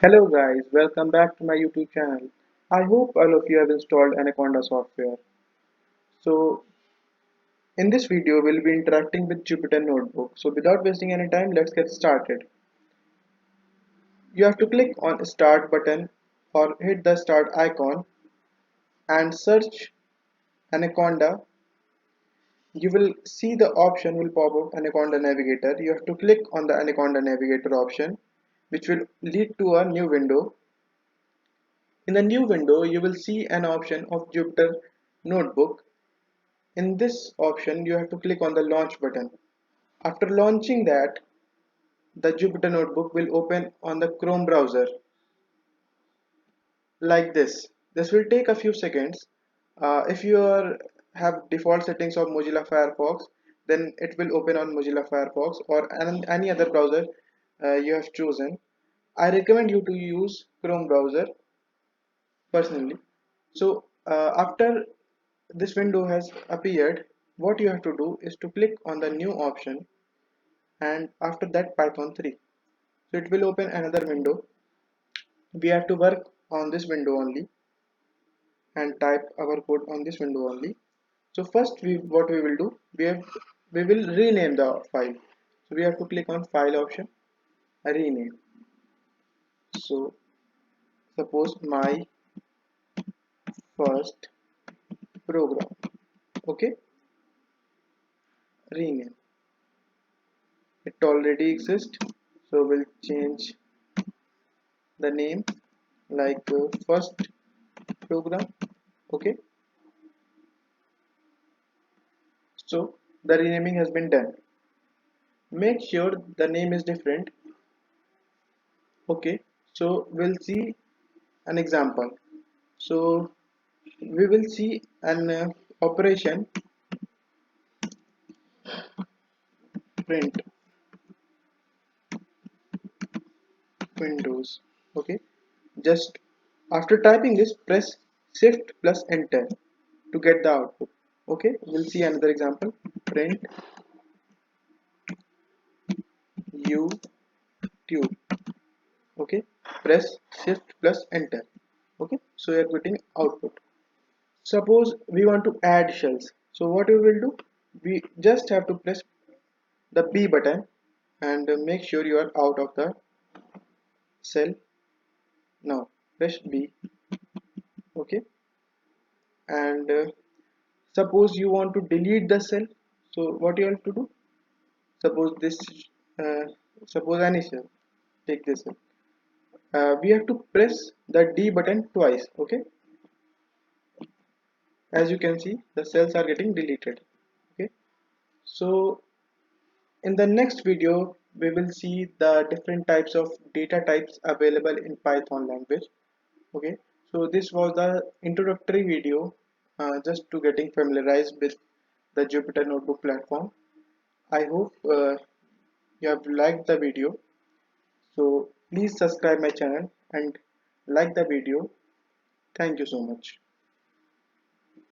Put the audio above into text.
Hello guys, welcome back to my YouTube channel. I hope all of you have installed Anaconda software. So in this video we'll be interacting with Jupyter Notebook. So without wasting any time, let's get started. You have to click on start button or hit the start icon and search Anaconda. You will see the option will pop up Anaconda Navigator. You have to click on the Anaconda Navigator option, which will lead to a new window. In the new window, you will see an option of Jupyter Notebook. In this option, you have to click on the launch button. After launching that, the Jupyter Notebook will open on the Chrome browser like this. This will take a few seconds. If you have default settings of Mozilla Firefox, then it will open on Mozilla Firefox or any other browser you have chosen. I recommend you to use Chrome browser personally. So after this window has appeared, what you have to do is to click on the new option and after that Python 3. So it will open another window. We have to work on this window only and type our code on this window only. So first what we will do, we will rename the file. So we have to click on file option, rename. So suppose my first program. Okay, rename. It already exists, so we'll change the name like first program. Okay, so the renaming has been done. Make sure the name is different. Okay, so we'll see an example. So we will see an operation print windows. Okay, just after typing this, press shift plus enter to get the output. Okay, we'll see another example, print YouTube. Okay, press shift plus enter. Okay, so you are getting output. Suppose we want to add shells, so what we will do, we just have to press the B button and make sure you are out of the cell. Now press B. Okay, and suppose you want to delete the cell, so what you have to do, suppose this uh, suppose any cell, take this cell. We have to press the D button twice. Okay, as you can see the cells are getting deleted. Okay, so in the next video we will see the different types of data types available in Python language. Okay, so this was the introductory video, just to getting familiarized with the Jupyter Notebook platform. I hope you have liked the video, so please subscribe my channel and like the video. Thank you so much.